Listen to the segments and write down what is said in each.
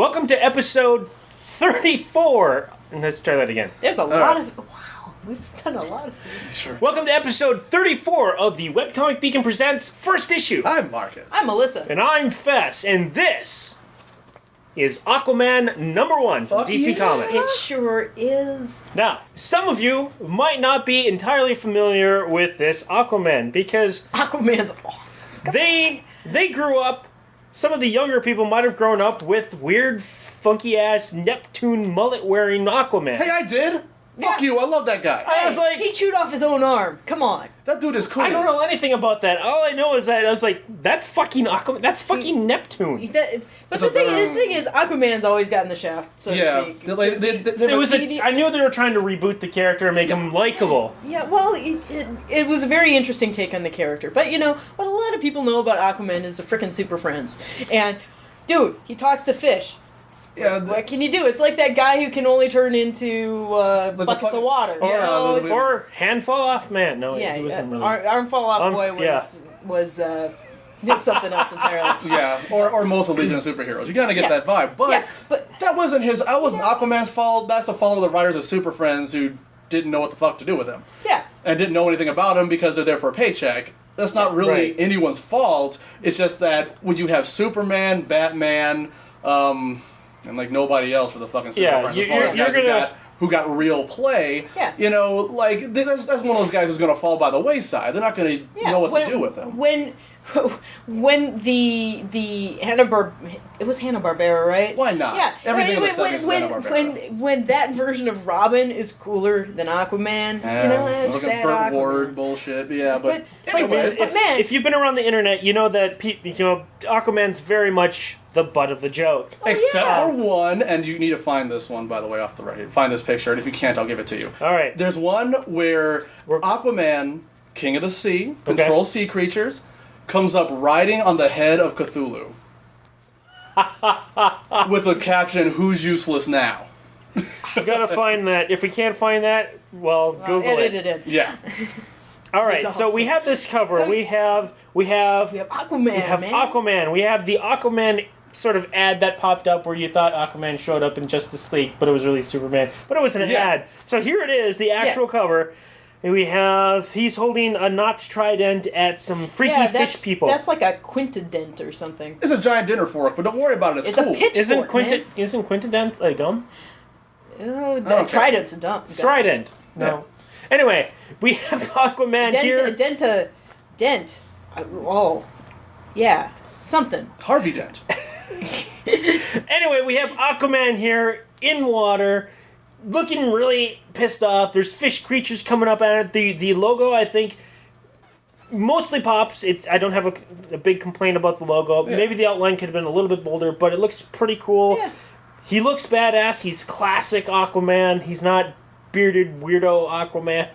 Welcome to episode 34. And let's try that again. There's a lot of... Wow, we've done a lot of these. Sure. Welcome to episode 34 of the Webcomic Beacon Presents first issue. I'm Marcus. I'm Melissa. And I'm Fes, and this is Aquaman #1 from Fuck DC yeah. Comics. It sure is. Now, some of you might not be entirely familiar with this Aquaman because Aquaman's awesome. they grew up, some of the younger people might have grown up with weird, funky-ass Neptune mullet-wearing Aquaman. Hey, I did. Fuck Yeah. you. I love that guy. I was like, He chewed off his own arm. Come on. That dude is cool. I don't know anything about that. All I know is that I was like, that's fucking Aquaman. That's fucking Neptune. But It's the a thing very- is, Aquaman's always gotten the shaft, so Yeah. to speak. It was I knew they were trying to reboot the character and make him likable. Yeah, well, it was a very interesting take on the character. But, you know, what a lot of people know about Aquaman is the frickin' Super Friends. And, dude, he talks to fish. Yeah, What can you do? It's like that guy who can only turn into buckets of water. Or- You know, it's- Or hand fall off man. No, yeah, he wasn't really. Arm fall off boy yeah. was something else entirely. yeah, or most of Legion of Superheroes. You gotta get Yeah. that vibe. But, Yeah, but- that wasn't his. That wasn't Aquaman's fault. That's the fault of the writers of Super Friends who didn't know what the fuck to do with him. Yeah. And didn't know anything about him because they're there for a paycheck. That's not really Right. anyone's fault. It's just that when you have Superman, Batman, and like nobody else for the fucking Super Yeah, Friends, you- as far as you're guys gonna- who got real play. Yeah. You know, like that's one of those guys who's going to fall by the wayside. They're not going to Yeah, know what to do with him. When the it was Hanna-Barbera, right? Why not? Yeah. Everything in the when, 70s is when, Hanna-Barbera. when that version of Robin is cooler than Aquaman, you know, it's looking sad Burt Aquaman. Ward bullshit. Yeah, but But anyways, man, If you've been around the internet, you know that Aquaman's very much the butt of the joke. except yeah. for one, and you need to find this one, by the way, off the right. Find this picture, and if you can't, I'll give it to you. All right. There's one where Aquaman, King of the Sea, controls sea creatures, comes up riding on the head of Cthulhu. With the caption, "Who's useless now?" We gotta find that. If we can't find that, well, Google edit it. it in. Yeah. All right. It's So we awesome. have this cover. So- we have We have Aquaman, we have man. Aquaman. We have the Aquaman sort of ad that popped up where you thought Aquaman showed up in Justice League, but it was really Superman. But it was an Yeah. ad. So here it is, the actual cover. And we have, he's holding a notched trident at some freaky fish people. That's like a quintident or something. It's a giant dinner fork, but don't worry about it. It's It's cool. a pitchfork, man. Isn't quintident a gum? Oh, the Okay. trident's a dump. Trident. Yeah. No. Anyway, we have Aquaman here. Dent. Oh, yeah, something. Harvey Dent. Anyway, we have Aquaman here in water, looking really pissed off. There's fish creatures coming up at it. The logo, I think, mostly pops. I don't have a big complaint about the logo. Yeah. Maybe the outline could have been a little bit bolder, but it looks pretty cool. Yeah. He looks badass. He's classic Aquaman. He's not bearded weirdo Aquaman.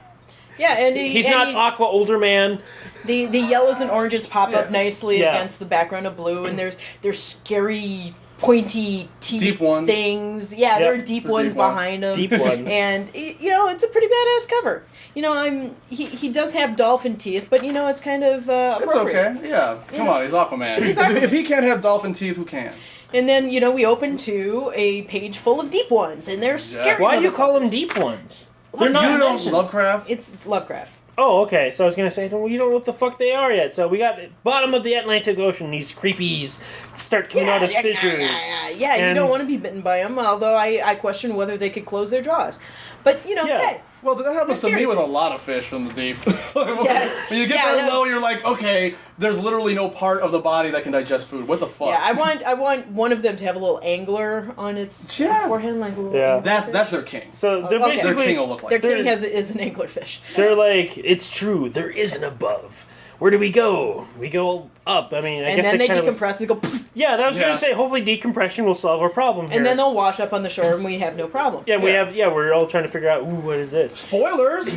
Yeah, and He's not Aqua older man. The yellows and oranges pop up Yeah. nicely Yeah. against the background of blue, and there's scary pointy teeth Deep ones. things. Yeah, Yep. there are deep The ones deep ones. behind him. Deep ones. And you know, it's a pretty badass cover. You know, he does have dolphin teeth, but you know, it's kind of It's appropriate. okay. Yeah. Come on, he's Aquaman. He's Aquaman. If he can't have dolphin teeth, who can? And then you know, we open to a page full of deep ones, and they're scary. Why do you call them motherfuckers. deep ones? They're You not don't mentioned. Lovecraft? It's Lovecraft. Oh, okay. So I was gonna say, you don't know what the fuck they are yet. So we got bottom of the Atlantic Ocean. These creepies start coming out of fissures. Yeah, you And- don't want to be bitten by them. Although I question whether they could close their jaws. But you know, Yeah. hey, Well, that happens to Scary me with a things. lot of fish from the deep. Yeah. When you get Yeah, that no. low, you're like, okay, there's literally no part of the body that can digest food. What the fuck? yeah, I want one of them to have a little angler on its Yeah. forehead, like a little Yeah. That's their king. So they're Okay. Their basically king will look like Their that. king is an anglerfish. they're like, it's true. There is an above. Where do we go? We go up. I mean, I And guess then it they kind of was- decompress and they go, poof, Yeah, that was Yeah. gonna say. Hopefully, decompression will solve our problem here. and then they'll wash up on the shore, and we have no problem. yeah, we Yeah. have. Yeah, we're all trying to figure out. Ooh, what is this? Spoilers!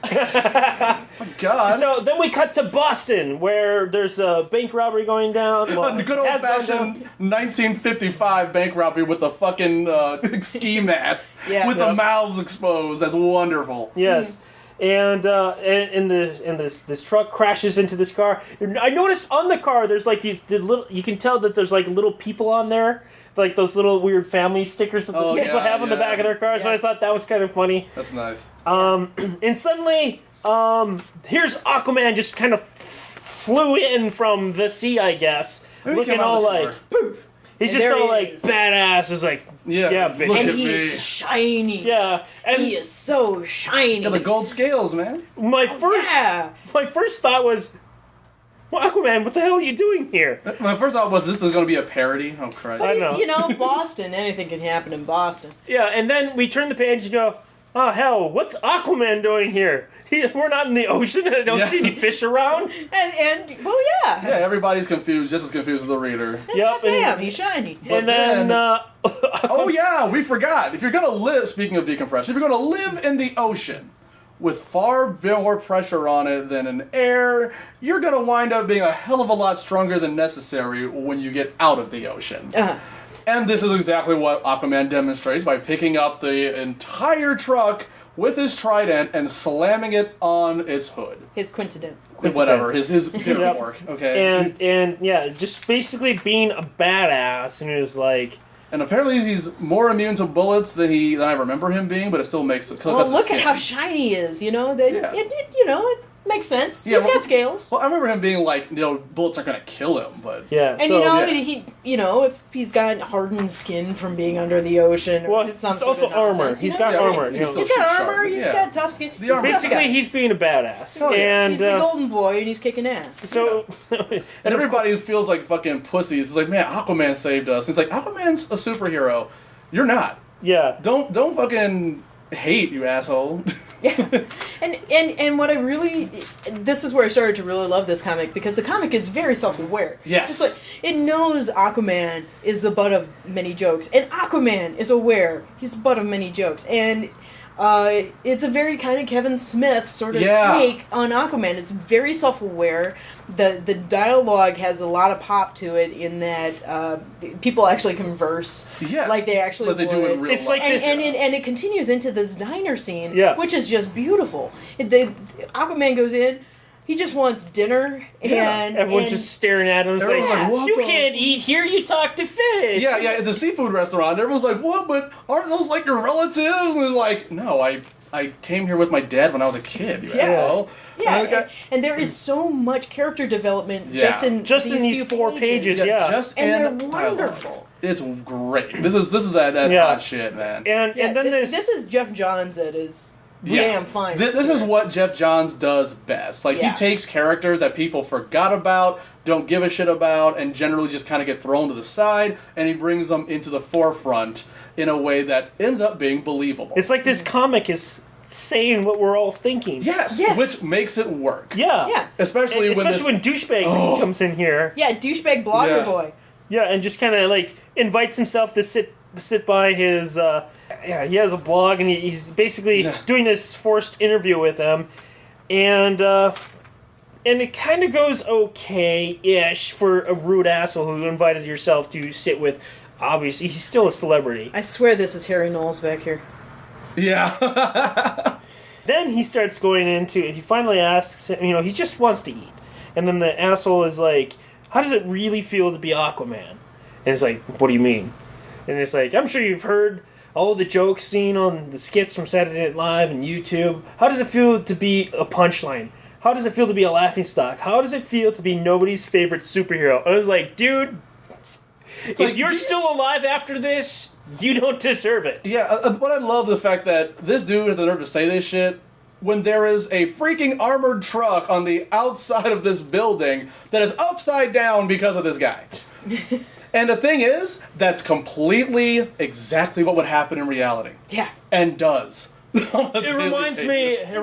My God. So then we cut to Boston, where there's a bank robbery going down. Well, A good it has gone old-fashioned down. 1955 bank robbery with the fucking ski mask Yeah. with Yeah. the mouths exposed. That's wonderful. Yes. And this truck crashes into this car. I noticed on the car there's like the little. You can tell that there's like little people on there like those little weird family stickers that Oh, people have on the back of their cars. So I Yes. thought that was kind of funny. That's nice. And suddenly, here's Aquaman just kind of flew in from the sea, I guess, Maybe he looking came out all of the like, sewer. he's And just there all he like is. badass. Is like, Yeah, yeah, look bitch. And at he me. is shiny. Yeah, and He is so shiny. Yeah, the gold scales, man. my first thought was, well, Aquaman, what the hell are you doing here? My first thought was this is going to be a parody. Oh, Christ. I know. You know, Boston. Anything can happen in Boston. Yeah, and then we turn the page and go, oh hell, what's Aquaman doing here? We're not in the ocean and I don't Yeah. see any fish around. And well, yeah. Yeah, everybody's confused, just as confused as the reader. Yep, Damn, and, he's shiny. and then Oh yeah, we forgot. If you're gonna live, speaking of decompression, if you're gonna live in the ocean with far more pressure on it than in air, you're gonna wind up being a hell of a lot stronger than necessary when you get out of the ocean. Uh-huh. And this is exactly what Aquaman demonstrates by picking up the entire truck with his trident and slamming it on its hood. His quintident. Whatever, his dinner Yep. fork, okay? and yeah, just basically being a badass, and it was like, And apparently he's more immune to bullets than I remember him being, but it still makes it. Well, look at how shiny he is. You know that. Yeah. It makes sense. Yeah, He's well- got scales. Well, I remember him being like, bullets aren't gonna kill him, but yeah. And so, yeah. if he's got hardened skin from being under the ocean, or well, it's some sort also of armor. nonsense, He's you got know? armor. he You can know. He's still got shoot armor. sharp, He's yeah. got tough skin. The He's a armor- tough Basically, guy. he's being a badass, Oh, yeah. and He's the golden boy, and he's kicking ass. so And everybody feels like fucking pussies. It's like, man, Aquaman saved us. And it's like, Aquaman's a superhero. You're not. yeah. Don't fucking hate, you asshole. Yeah, and what I really, this is where I started to really love this comic, because the comic is very self-aware. Yes. It's like, it knows Aquaman is the butt of many jokes, and Aquaman is aware he's the butt of many jokes, and it's a very kind of Kevin Smith sort of Yeah. take on Aquaman. It's very self-aware. The dialogue has a lot of pop to it in that people actually converse Yes. like they actually Like they do in would. real It's life. like this- And it continues into this diner scene, Yeah. which is just beautiful. Aquaman goes in, he just wants dinner, and Everyone's and just staring at him. It's like, Everyone's like, what you the- can't eat here. You talk to fish. Yeah, it's a seafood restaurant. Everyone's like, what? But aren't those like your relatives? And it's like, no, I came here with my dad when I was a kid, you Yeah. asshole. yeah, And the guy- and there is so much character development Yeah. just in these few 4 pages. Yeah. just And in they're dialogue. wonderful. It's great. This is that Yeah. hot shit, man. And Yeah, then there's this is Jeff Johns at his Yeah. damn fine. This is what Jeff Johns does best. Like, Yeah. he takes characters that people forgot about, don't give a shit about, and generally just kind of get thrown to the side, and he brings them into the forefront in a way that ends up being believable. it's like this comic is saying what we're all thinking. Yes, Yes. which makes it work. Yeah. Yeah. Especially when when douchebag comes in here. Yeah, douchebag blogger Yeah. boy. Yeah, and just kind of like invites himself to sit by his. He has a blog, and he's basically doing this forced interview with him, and it kind of goes okay-ish for a rude asshole who invited yourself to sit with. Obviously, he's still a celebrity. I swear this is Harry Knowles back here. Yeah. Then he starts going into. He finally asks, he just wants to eat, and then the asshole is like, "How does it really feel to be Aquaman?" And it's like, "What do you mean?" And it's like, "I'm sure you've heard all the jokes seen on the skits from Saturday Night Live and YouTube. How does it feel to be a punchline? How does it feel to be a laughingstock? How does it feel to be nobody's favorite superhero?" And I was like, dude, if like, you're yeah. still alive after this, you don't deserve it. Yeah, but I love the fact that this dude has the nerve to say this shit when there is a freaking armored truck on the outside of this building that is upside down because of this guy. And the thing is, that's completely exactly what would happen in reality. Yeah. And does. It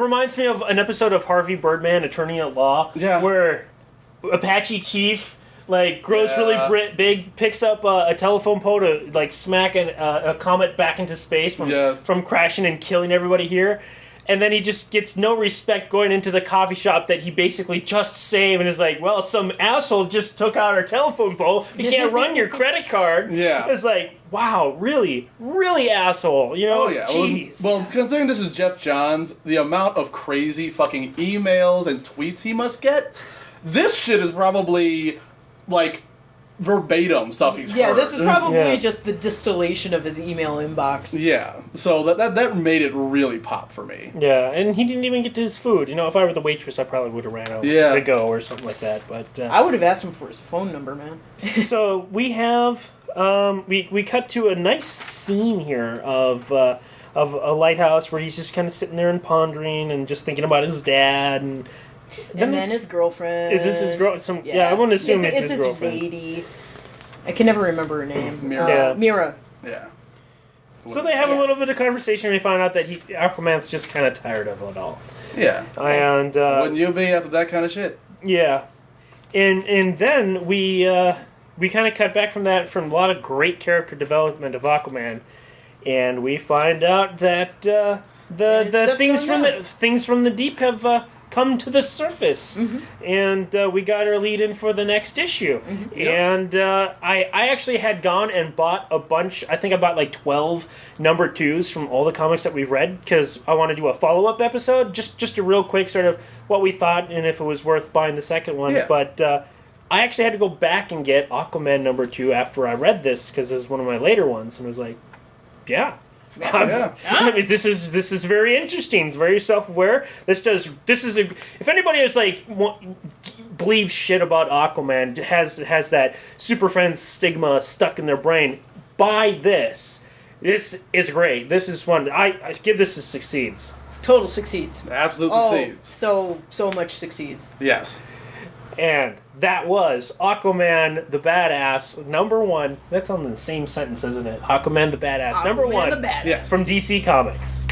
reminds me of an episode of Harvey Birdman, Attorney at Law, Yeah. where Apache Chief grows Yeah. really big, picks up a telephone pole to smack a comet back into space from crashing and killing everybody here. And then he just gets no respect going into the coffee shop that he basically just saved, and is like, well, some asshole just took out our telephone pole. You can't run your credit card. Yeah. It's like, wow, really, really asshole. Oh, yeah. Jeez. Well, considering this is Jeff Johns, the amount of crazy fucking emails and tweets he must get, this shit is probably, verbatim stuff he's Yeah, heard. this is probably Yeah. just the distillation of his email inbox. Yeah, so that made it really pop for me. Yeah, and he didn't even get to his food. You know, if I were the waitress, I probably would have ran out Yeah. to go or something like that. But I would have asked him for his phone number, man. so we have we cut to a nice scene here of a lighthouse where he's just kind of sitting there and pondering and just thinking about his dad and And then this- his girlfriend. Is this his girl? Yeah, I want to assume it's his girlfriend. lady. I can never remember her name. Mira. Yeah. Mira. Yeah. So they have a Yeah. little bit of conversation and they find out that Aquaman's just kind of tired of it all. Yeah. And Wouldn't you be after that kind of shit? yeah. And then we kind of cut back from that from a lot of great character development of Aquaman, and we find out that the stuff's things from going the things from the deep have come to the surface, and we got our lead in for the next issue. And I actually had gone and bought a bunch. I think I bought like 12 number 2s from all the comics that we've read because I want to do a follow-up episode, just a real quick sort of what we thought and if it was worth buying the second one. Yeah. But I actually had to go back and get Aquaman number 2 after I read this because it was one of my later ones, and I was like, yeah. Yeah. I mean, this is very interesting. It's very self-aware. If anybody is like believes shit about Aquaman, has that super fan stigma stuck in their brain, buy this. This is great. This is one. I give this a succeeds. Total succeeds. Absolute Oh, succeeds. so much succeeds. Yes. And that was Aquaman the Badass number 1. That's on the same sentence, isn't it? Aquaman the Badass number Aquaman 1 the Badass. Yes. from DC Comics.